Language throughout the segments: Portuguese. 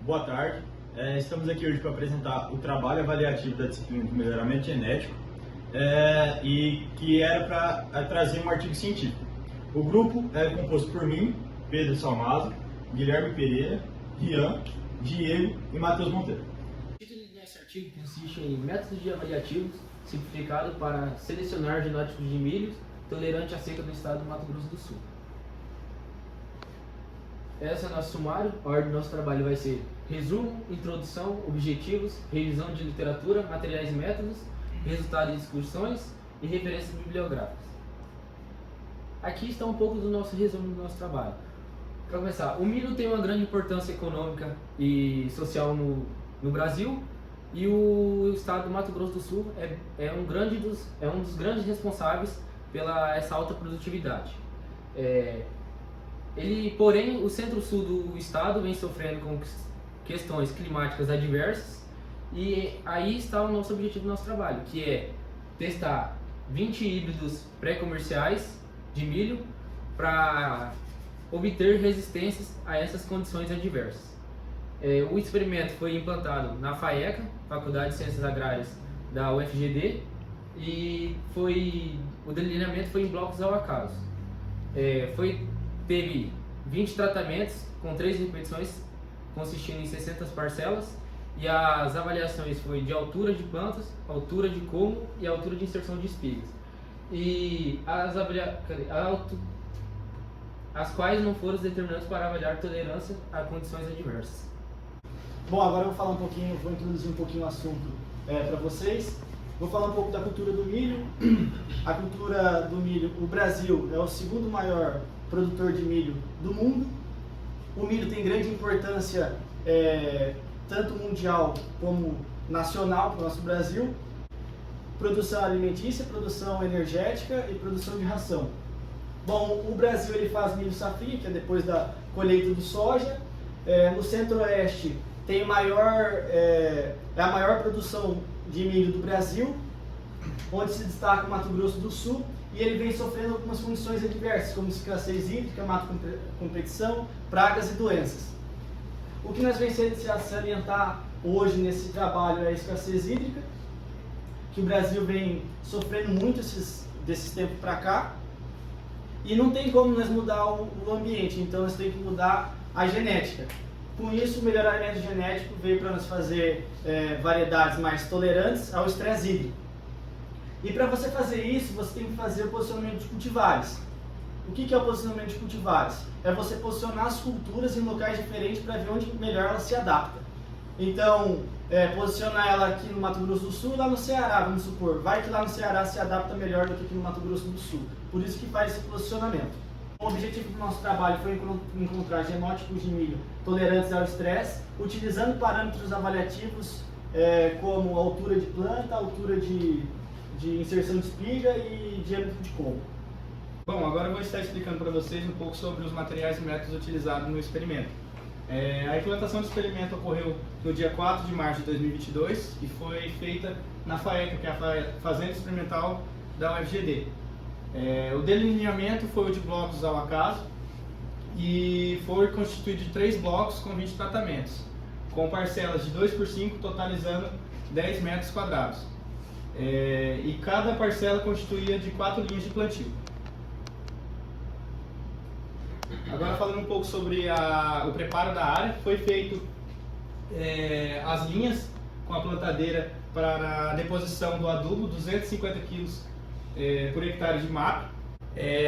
Boa tarde. Estamos aqui hoje para apresentar o trabalho avaliativo da disciplina de melhoramento genético e que era para trazer um artigo científico. O grupo é composto por mim, Pedro Salmazo, Guilherme Pereira, Rian, Diego e Matheus Monteiro. O título desse artigo consiste em métodos de avaliativos simplificado para selecionar genótipos de milho tolerante à seca do estado do Mato Grosso do Sul. Esse é o nosso sumário. A ordem do nosso trabalho vai ser resumo, introdução, objetivos, revisão de literatura, materiais e métodos, resultado de discussões e referências bibliográficas. Aqui está um pouco do nosso resumo do nosso trabalho. Para começar, o milho tem uma grande importância econômica e social no Brasil, e o estado do Mato Grosso do Sul é um dos grandes responsáveis pela essa alta produtividade. Porém, o centro-sul do estado vem sofrendo com questões climáticas adversas, e aí está o nosso objetivo do nosso trabalho, que é testar 20 híbridos pré-comerciais de milho para obter resistências a essas condições adversas. O experimento foi implantado na FAECA, Faculdade de Ciências Agrárias da UFGD, e o delineamento foi em blocos ao acaso. Teve 20 tratamentos com 3 repetições, consistindo em 60 parcelas, e as avaliações foi de altura de plantas, altura de colmo e altura de inserção de espigas. E as quais não foram determinantes para avaliar tolerância a condições adversas. Bom, agora eu vou introduzir um pouquinho o assunto para vocês. Vou falar um pouco da cultura do milho. A cultura do milho, o Brasil é o segundo maior produtor de milho do mundo. O milho tem grande importância tanto mundial como nacional para o nosso Brasil. Produção alimentícia, produção energética e produção de ração. Bom, o Brasil ele faz milho safrinha, que é depois da colheita do soja. No centro-oeste tem a maior produção de milho do Brasil, onde se destaca o Mato Grosso do Sul, e ele vem sofrendo algumas condições adversas, como escassez hídrica, mato competição, pragas e doenças. O que nós vem se salientar hoje nesse trabalho é a escassez hídrica, que o Brasil vem sofrendo muito desses tempos para cá, e não tem como nós mudar o ambiente, então nós temos que mudar a genética. Com isso, o melhoramento genético veio para nos fazer variedades mais tolerantes ao estresse hídrico. E para você fazer isso, você tem que fazer o posicionamento de cultivares. O que é o posicionamento de cultivares? É você posicionar as culturas em locais diferentes para ver onde melhor ela se adapta. Então, posicionar ela aqui no Mato Grosso do Sul e lá no Ceará, vamos supor. Vai que lá no Ceará se adapta melhor do que aqui no Mato Grosso do Sul. Por isso que faz esse posicionamento. O objetivo do nosso trabalho foi encontrar genótipos de milho tolerantes ao estresse, utilizando parâmetros avaliativos como altura de planta, altura de inserção de espiga e diâmetro de colmo. Bom, agora eu vou estar explicando para vocês um pouco sobre os materiais e métodos utilizados no experimento. A implantação do experimento ocorreu no dia 4 de março de 2022 e foi feita na FAECA, que é a Fazenda Experimental da UFGD. O delineamento foi o de blocos ao acaso e foi constituído de 3 blocos com 20 tratamentos, com parcelas de 2×5, totalizando 10 metros quadrados. E cada parcela constituía de 4 linhas de plantio. Agora falando um pouco sobre o preparo da área, foi feito as linhas com a plantadeira para a deposição do adubo, 250 kg por hectare de mato.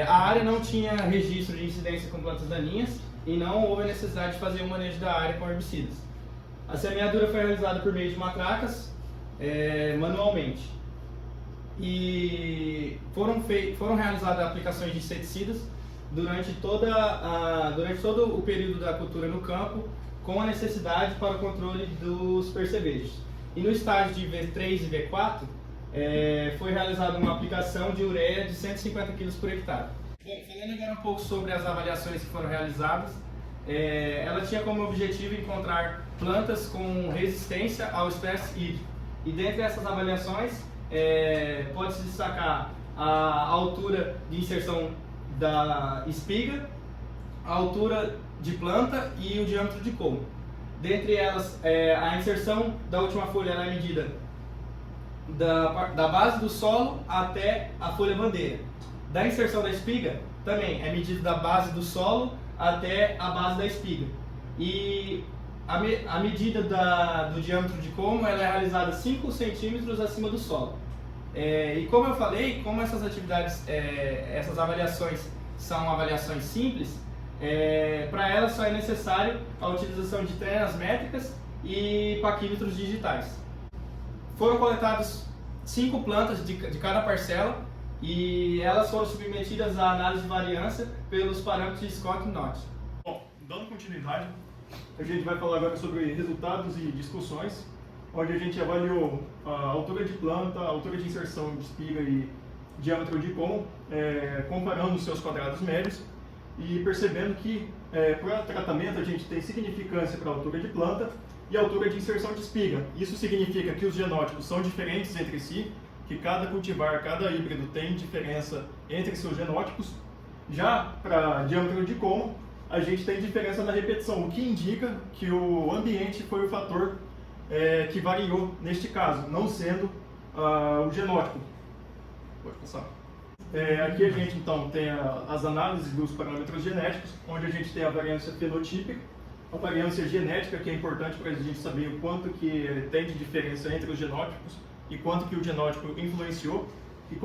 A área não tinha registro de incidência com plantas daninhas e não houve a necessidade de fazer o manejo da área com herbicidas. A semeadura foi realizada por meio de matracas, manualmente. E foram realizadas aplicações de inseticidas durante todo o período da cultura no campo, com a necessidade para o controle dos percevejos. E no estágio de V3 e V4, foi realizada uma aplicação de ureia de 150 kg por hectare. Bom, falando agora um pouco sobre as avaliações que foram realizadas, ela tinha como objetivo encontrar plantas com resistência ao estresse hídrico. E dentre essas avaliações, pode-se destacar a altura de inserção da espiga, a altura de planta e o diâmetro de colmo. Dentre elas, a inserção da última folha ela é medida da base do solo até a folha bandeira. Da inserção da espiga, também é medida da base do solo até a base da espiga. E a medida do diâmetro de como ela é realizada 5 centímetros acima do solo. E como eu falei, como essas atividades, essas avaliações são avaliações simples, para elas só é necessário a utilização de trenas métricas e paquímetros digitais. Foram coletadas 5 plantas de cada parcela e elas foram submetidas à análise de variância pelos parâmetros de Scott e Knott. Bom, dando continuidade, a gente vai falar agora sobre resultados e discussões, onde a gente avaliou a altura de planta, a altura de inserção de espiga e diâmetro de cômo, comparando os seus quadrados médios e percebendo que para tratamento a gente tem significância para a altura de planta e a altura de inserção de espiga. Isso significa que os genótipos são diferentes entre si, que cada cultivar, cada híbrido tem diferença entre seus genótipos. Já para diâmetro de cômo, a gente tem diferença na repetição, o que indica que o ambiente foi o fator que variou neste caso, não sendo o genótipo. Pode passar. Aqui a gente então tem as análises dos parâmetros genéticos, onde a gente tem a variância fenotípica, a variância genética, que é importante para a gente saber o quanto que tem de diferença entre os genótipos e quanto que o genótipo influenciou, e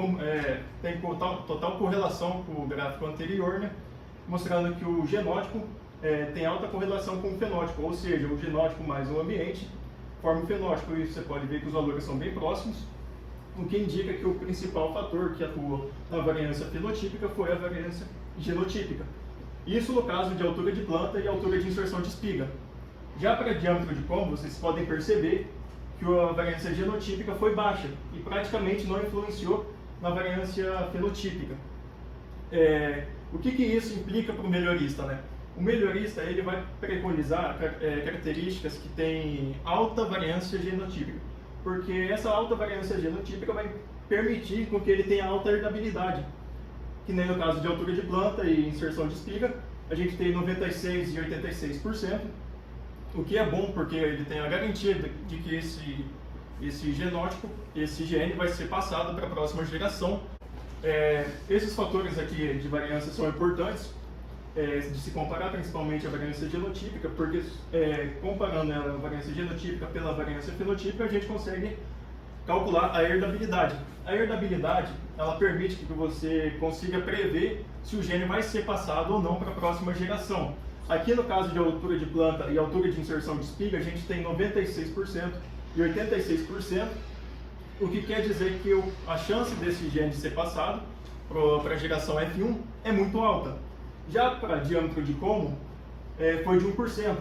tem total correlação com o gráfico anterior, né? Mostrando que o genótipo tem alta correlação com o fenótipo, ou seja, o genótipo mais o ambiente forma o fenótipo, e você pode ver que os valores são bem próximos, o que indica que o principal fator que atuou na variância fenotípica foi a variância genotípica. Isso no caso de altura de planta e altura de inserção de espiga. Já para diâmetro de cômo, vocês podem perceber que a variância genotípica foi baixa e praticamente não influenciou na variância fenotípica. O que isso implica para o melhorista, né? O melhorista ele vai preconizar características que têm alta variância genotípica, porque essa alta variância genotípica vai permitir com que ele tenha alta herdabilidade, que nem no caso de altura de planta e inserção de espiga, a gente tem 96% e 86%, o que é bom porque ele tem a garantia de que esse genótipo, esse gene vai ser passado para a próxima geração. Esses fatores aqui de variância são importantes de se comparar, principalmente a variância genotípica, porque comparando a variância genotípica pela variância fenotípica, a gente consegue calcular a herdabilidade. A herdabilidade, ela permite que você consiga prever se o gene vai ser passado ou não para a próxima geração. Aqui no caso de altura de planta e altura de inserção de espiga, a gente tem 96% e 86%, o que quer dizer que a chance desse gene ser passado para a geração F1 é muito alta. Já para diâmetro de cômo, foi de 1%,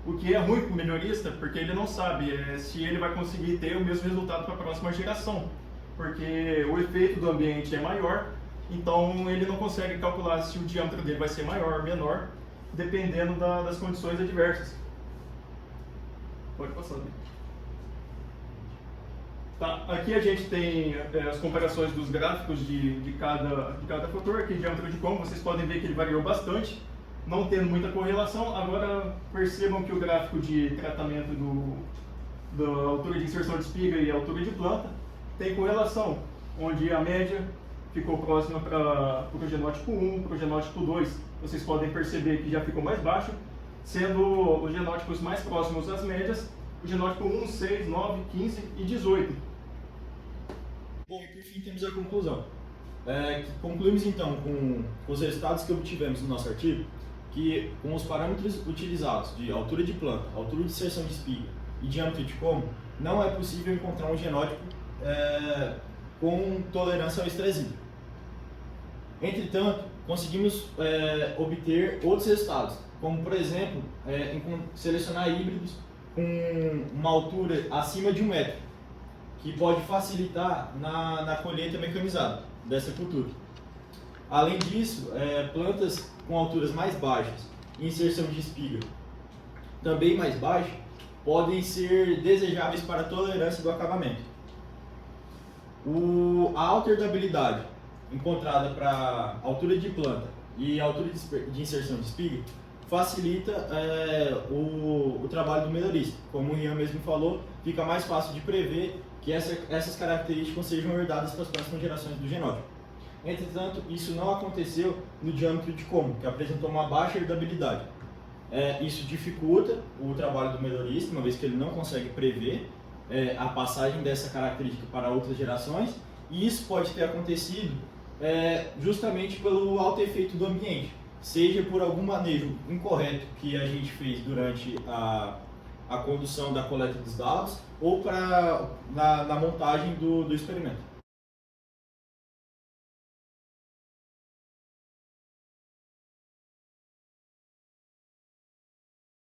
o que é ruim para o melhorista, porque ele não sabe se ele vai conseguir ter o mesmo resultado para a próxima geração, porque o efeito do ambiente é maior, então ele não consegue calcular se o diâmetro dele vai ser maior ou menor, dependendo das condições adversas. Pode passar, né? Tá, aqui a gente tem as comparações dos gráficos de cada fator. Aqui diâmetro de cômo, vocês podem ver que ele variou bastante, não tendo muita correlação. Agora percebam que o gráfico de tratamento da altura de inserção de espiga e altura de planta tem correlação, onde a média ficou próxima para o genótipo 1, para o genótipo 2. Vocês podem perceber que já ficou mais baixo, sendo os genótipos mais próximos às médias, o genótipo 1, 6, 9, 15 e 18. Bom, e por fim temos a conclusão. Concluímos então com os resultados que obtivemos no nosso artigo, que com os parâmetros utilizados de altura de planta, altura de inserção de espiga e diâmetro de cômo, não é possível encontrar um genótipo com tolerância ao estresse hídrico. Entretanto, conseguimos obter outros resultados, como por exemplo, selecionar híbridos com uma altura acima de 1 metro, que pode facilitar na colheita mecanizada dessa cultura. Além disso, plantas com alturas mais baixas e inserção de espiga também mais baixa podem ser desejáveis para a tolerância do acabamento. A alta herdabilidade encontrada para altura de planta e altura de inserção de espiga facilita o trabalho do melhorista. Como o Rian mesmo falou, fica mais fácil de prever que essas características sejam herdadas para as próximas gerações do genótipo. Entretanto, isso não aconteceu no diâmetro de Como, que apresentou uma baixa herdabilidade. Isso dificulta o trabalho do melhorista, uma vez que ele não consegue prever a passagem dessa característica para outras gerações, e isso pode ter acontecido justamente pelo alto efeito do ambiente, seja por algum manejo incorreto que a gente fez durante a condução da coleta dos dados ou na montagem do experimento.